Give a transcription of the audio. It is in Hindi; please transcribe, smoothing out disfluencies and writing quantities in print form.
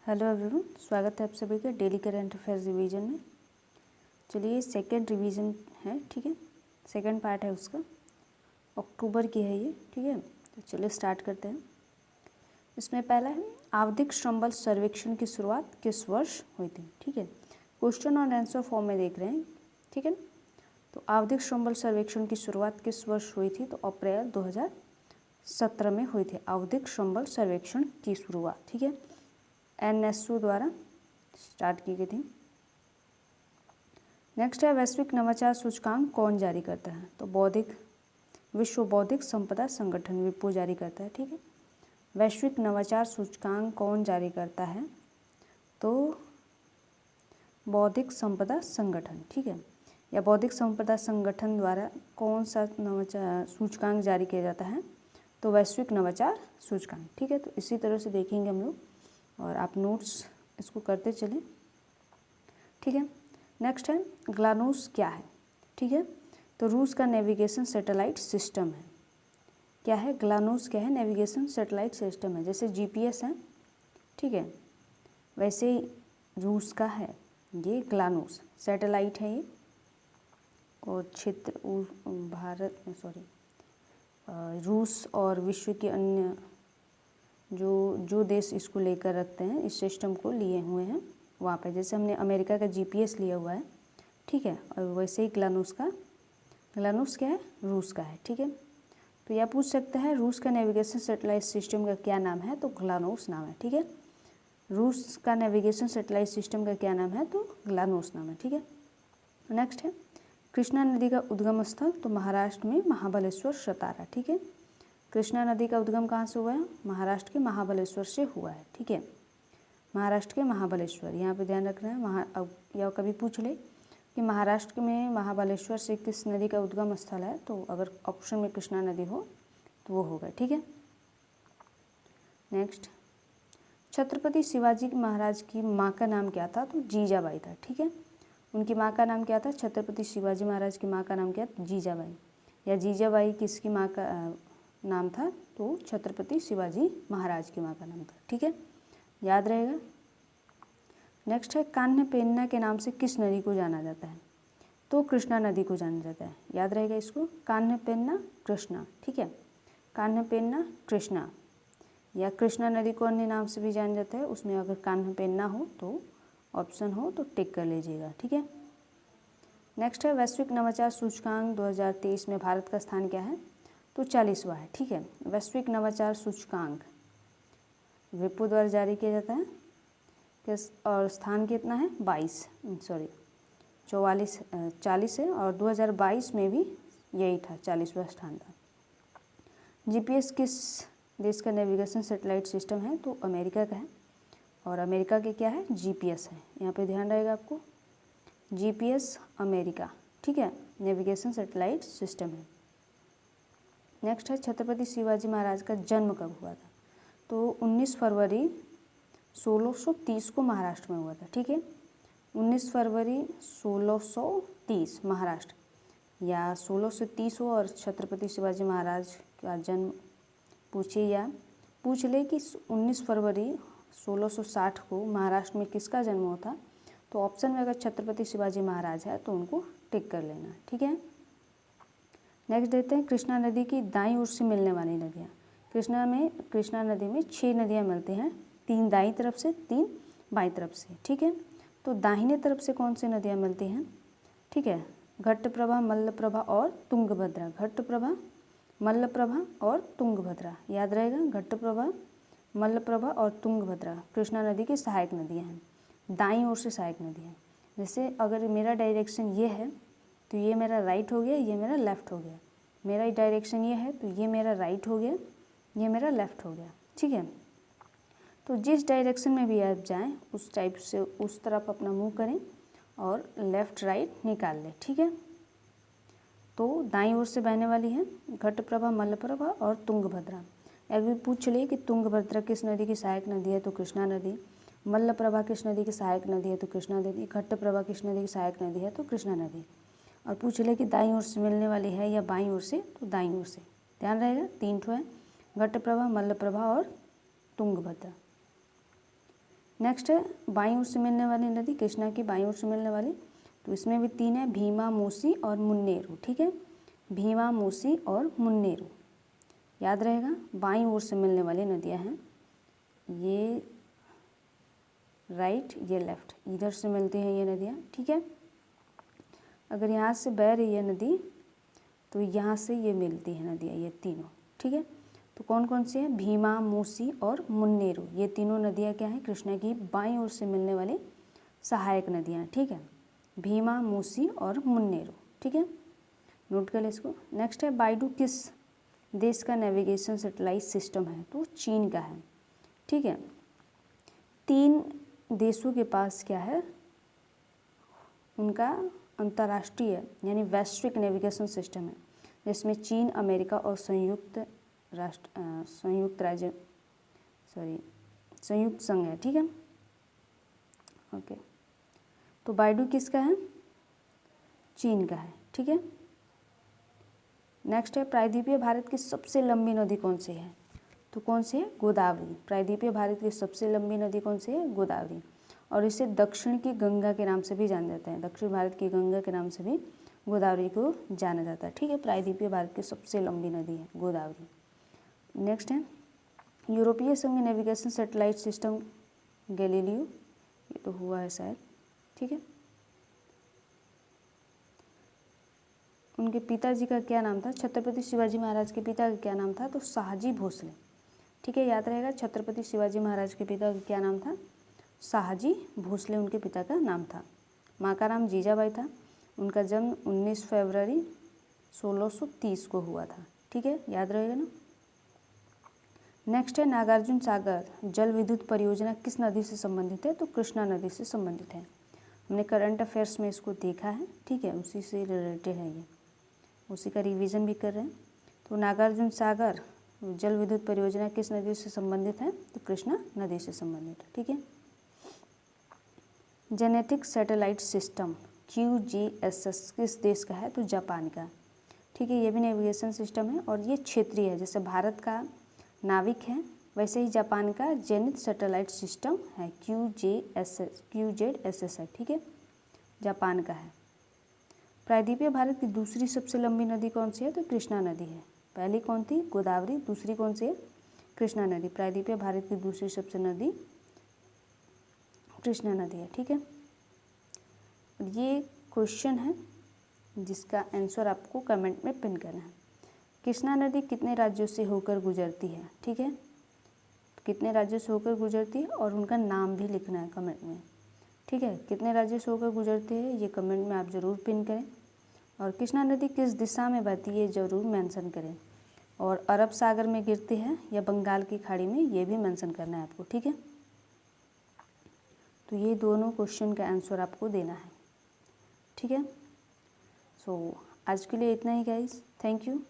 हेलो एवरीवन, स्वागत है आप सभी का डेली करंट अफेयर्स रिवीजन में। चलिए सेकंड रिवीजन है, ठीक है, सेकंड पार्ट है उसका, अक्टूबर की है ये, ठीक है। तो चलिए स्टार्ट करते हैं। इसमें पहला है आवधिक श्रम बल सर्वेक्षण की शुरुआत किस वर्ष हुई थी, ठीक है। क्वेश्चन और आंसर फॉर्म में देख रहे हैं, ठीक है। तो आवधिक श्रम बल सर्वेक्षण की शुरुआत किस वर्ष हुई थी, तो अप्रैल 2017 में हुई थी आवधिक श्रम बल सर्वेक्षण की शुरुआत, ठीक है। NSO द्वारा स्टार्ट की गई थी। नेक्स्ट है वैश्विक नवाचार सूचकांक कौन जारी करता है, तो विश्व बौद्धिक संपदा संगठन विपो जारी करता है, ठीक है। वैश्विक नवाचार सूचकांक कौन जारी करता है, तो बौद्धिक संपदा संगठन, ठीक है। या बौद्धिक संपदा संगठन द्वारा कौन सा नवाचार सूचकांक जारी किया जाता है, तो वैश्विक नवाचार सूचकांक, ठीक है। तो इसी तरह से देखेंगे हम लोग और आप नोट्स इसको करते चलें, ठीक है। नेक्स्ट है ग्लानूस क्या है, ठीक है। तो रूस का नेविगेशन सैटेलाइट सिस्टम है। क्या है ग्लानूस, क्या है नेविगेशन सैटेलाइट सिस्टम है। जैसे GPS है, ठीक है, वैसे ही रूस का है ये ग्लानूस सैटेलाइट है ये, और रूस और विश्व के अन्य जो देश इसको लेकर रखते हैं, इस सिस्टम को लिए हुए हैं वहाँ पे। जैसे हमने अमेरिका का GPS लिया हुआ है, ठीक है, और वैसे ही ग्लानूस क्या है, रूस का है, ठीक है। तो यह पूछ सकता है रूस का नेविगेशन सैटेलाइट सिस्टम का क्या नाम है, तो ग्लानूस नाम है, ठीक है। रूस का नेविगेशन सैटेलाइट सिस्टम का क्या नाम है, तो ग्लानूस नाम है, ठीक है। नेक्स्ट है कृष्णा नदी का उद्गम स्थल, तो महाराष्ट्र में महाबलेश्वर सतारा, ठीक है। कृष्णा नदी का उद्गम कहाँ से हुआ है, महाराष्ट्र के महाबलेश्वर से हुआ है, ठीक है। महाराष्ट्र के महाबलेश्वर, यहाँ पे ध्यान रखना है। अब यह कभी पूछ ले कि महाराष्ट्र में महाबलेश्वर से किस नदी का उद्गम स्थल है, तो अगर ऑप्शन में कृष्णा नदी हो तो वो होगा, ठीक है। नेक्स्ट छत्रपति शिवाजी महाराज की माँ का नाम क्या था, तो जीजाबाई था, ठीक है। उनकी माँ का नाम क्या था, छत्रपति शिवाजी महाराज की माँ का नाम क्या, जीजाबाई। या जीजाबाई किसकी माँ का नाम था, तो छत्रपति शिवाजी महाराज की माँ का नाम था, ठीक है, याद रहेगा। नेक्स्ट है कान्ह पेन्ना के नाम से किस नदी को जाना जाता है, तो कृष्णा नदी को जाना जाता है, याद रहेगा इसको। कान्ह पेन्ना कृष्णा, ठीक है, कान्ह पेन्ना कृष्णा। या कृष्णा नदी को अन्य नाम से भी जाना जाता है, उसमें अगर कान्ह पेन्ना हो तो ऑप्शन हो तो टिक कर लीजिएगा, ठीक है। नेक्स्ट है वैश्विक नवाचार सूचकांक 2023 में भारत का स्थान क्या है, तो 40वां है, ठीक है। वैश्विक नवाचार सूचकांक विपो द्वारा जारी किया जाता है किस, और स्थान कितना है 40 है, और 2022 में भी यही था, 40वां स्थान था। GPS किस देश का नेविगेशन सैटेलाइट सिस्टम है, तो अमेरिका का है, और अमेरिका के क्या है GPS है, यहाँ पे ध्यान रहेगा आपको, GPS अमेरिका, ठीक है, नेविगेशन सैटेलाइट सिस्टम है। नेक्स्ट है छत्रपति शिवाजी महाराज का जन्म कब हुआ था, तो 19 फरवरी 1630 को महाराष्ट्र में हुआ था, ठीक है। 19 फरवरी 1630 महाराष्ट्र, या 1630 हो और छत्रपति शिवाजी महाराज का जन्म पूछे, या पूछ ले कि 19 फरवरी 1660 को महाराष्ट्र में किसका जन्म हुआ था, तो ऑप्शन में अगर छत्रपति शिवाजी महाराज है तो उनको टिक कर लेना, ठीक है। नेक्स्ट देखते हैं कृष्णा नदी की दाईं ओर से मिलने वाली नदियाँ। कृष्णा नदी में 6 नदियाँ मिलती हैं, 3 दाईं तरफ से, 3 बाईं तरफ से, ठीक है। तो दाहिने तरफ से कौन सी नदियाँ मिलती हैं, ठीक है, घट्टप्रभा, मल्लप्रभा और तुंगभद्रा। घट्टप्रभा, मल्लप्रभा और तुंगभद्रा, याद रहेगा, घट्टप्रभा, मल्लप्रभा और तुंगभद्रा कृष्णा नदी की सहायक नदियाँ हैं, दाईं ओर से सहायक नदी है। जैसे अगर मेरा डायरेक्शन ये है तो ये मेरा राइट हो गया, ये मेरा लेफ़्ट हो गया। मेरा डायरेक्शन ये है तो ये मेरा राइट हो गया, ये मेरा लेफ़्ट हो गया, ठीक है। तो जिस डायरेक्शन में भी आप जाएं उस टाइप से उस तरफ अपना मुंह करें और लेफ़्ट राइट निकाल लें, ठीक है। तो दाईं ओर से बहने वाली है घट्टप्रभा, मल्लप्रभा और तुंगभद्रा। अगर पूछ ले कि तुंगभद्रा किस नदी की सहायक नदी है, तो कृष्णा नदी। मल्लप्रभा किस नदी की सहायक नदी है, तो कृष्णा नदी। घट्टप्रभा किस नदी की सहायक नदी है, तो कृष्णा नदी। और पूछ ले कि दाईं ओर से मिलने वाली है या बाईं ओर से, तो दाईं ओर से। ध्यान रहेगा 3 ठो है, घट्टप्रभा, मल्लप्रभा और तुंगभद्रा। नेक्स्ट है बाईं ओर से मिलने वाली नदी, कृष्णा की बाईं ओर से मिलने वाली, तो इसमें भी 3 है, भीमा, मूसी और मुन्नेरू। ठीक है, भीमा, मूसी और मुन्नेरू, याद रहेगा। बाईं ओर से मिलने वाली नदियां हैं, ये राइट, ये लेफ्ट, इधर से मिलती हैं ये नदियाँ। ठीक है, अगर यहाँ से बह रही है नदी तो यहाँ से ये मिलती है नदियाँ, ये तीनों। ठीक है, तो कौन कौन सी है, भीमा, मूसी और मुन्नेरू, ये तीनों नदियाँ क्या हैं, कृष्णा की बाईं ओर से मिलने वाली सहायक नदियाँ। ठीक है, भीमा, मूसी और मुन्नेरू। ठीक है, नोट कर ले इसको। नेक्स्ट है बाइडू किस देश का नेविगेशन सैटेलाइट सिस्टम है, तो चीन का है। ठीक है, 3 देशों के पास क्या है, उनका अंतर्राष्ट्रीय यानी वैश्विक नेविगेशन सिस्टम है, जिसमें चीन, अमेरिका और संयुक्त संघ है। ठीक है, ओके, तो बाइडू किसका है, चीन का है। ठीक है, नेक्स्ट है प्रायद्वीपीय भारत की सबसे लंबी नदी कौन सी है, तो कौन सी है, गोदावरी। प्रायद्वीपीय भारत की सबसे लंबी नदी कौन सी है, गोदावरी, और इसे दक्षिण की गंगा के नाम से भी जाना जाता है, दक्षिण भारत की गंगा के नाम से भी गोदावरी को जाना जाता है। ठीक है, प्रायद्वीपीय भारत की सबसे लंबी नदी है गोदावरी। नेक्स्ट है यूरोपीय संघ नेविगेशन सैटेलाइट सिस्टम गैलीलियो, ये तो हुआ है शायद। ठीक है, उनके पिताजी का क्या नाम था, छत्रपति शिवाजी महाराज के पिता का क्या नाम था, तो शाहजी भोसले। ठीक है, याद रहेगा, छत्रपति शिवाजी महाराज के पिता का क्या नाम था, शाहजी भोसले उनके पिता का नाम था। माँ का नाम जीजाबाई था, उनका जन्म 19 फरवरी 1630 को हुआ था। ठीक है, याद रहेगा ना। नेक्स्ट है नागार्जुन सागर जल विद्युत परियोजना किस नदी से संबंधित है, तो कृष्णा नदी से संबंधित है। हमने करंट अफेयर्स में इसको देखा है। ठीक है, उसी से रिलेटेड है ये, उसी का रिवीजन भी कर रहे हैं। तो नागार्जुन सागर जल विद्युत परियोजना किस नदी से संबंधित है, तो कृष्णा नदी से संबंधित है। ठीक है, जेनेटिक सैटेलाइट सिस्टम QGSS किस देश का है, तो जापान का। ठीक है, ये भी नेविगेशन सिस्टम है और ये क्षेत्रीय है, जैसे भारत का नाविक है वैसे ही जापान का जेनिथ सैटेलाइट सिस्टम है, QZSS है। ठीक है, जापान का है। प्रायद्वीपीय भारत की दूसरी सबसे लंबी नदी कौन सी है, तो कृष्णा नदी है। पहली कौन थी, गोदावरी, दूसरी कौन सी है, कृष्णा नदी। प्रायद्वीपीय भारत की दूसरी सबसे नदी कृष्णा नदी है। ठीक है, ये क्वेश्चन है जिसका आंसर आपको कमेंट में पिन करना है। कृष्णा नदी कितने राज्यों से होकर गुजरती है, ठीक है, कितने राज्यों से होकर गुजरती है और उनका नाम भी लिखना है कमेंट में। ठीक है, कितने राज्यों से होकर गुजरती है ये कमेंट में आप ज़रूर पिन करें। और कृष्णा नदी किस दिशा में बहती है ज़रूर मेंशन करें। और अरब सागर में गिरती है या बंगाल की खाड़ी में, ये भी मेंशन करना है आपको। ठीक है, तो ये दोनों क्वेश्चन का आंसर आपको देना है। ठीक है, सो आज के लिए इतना ही गाइस, थैंक यू।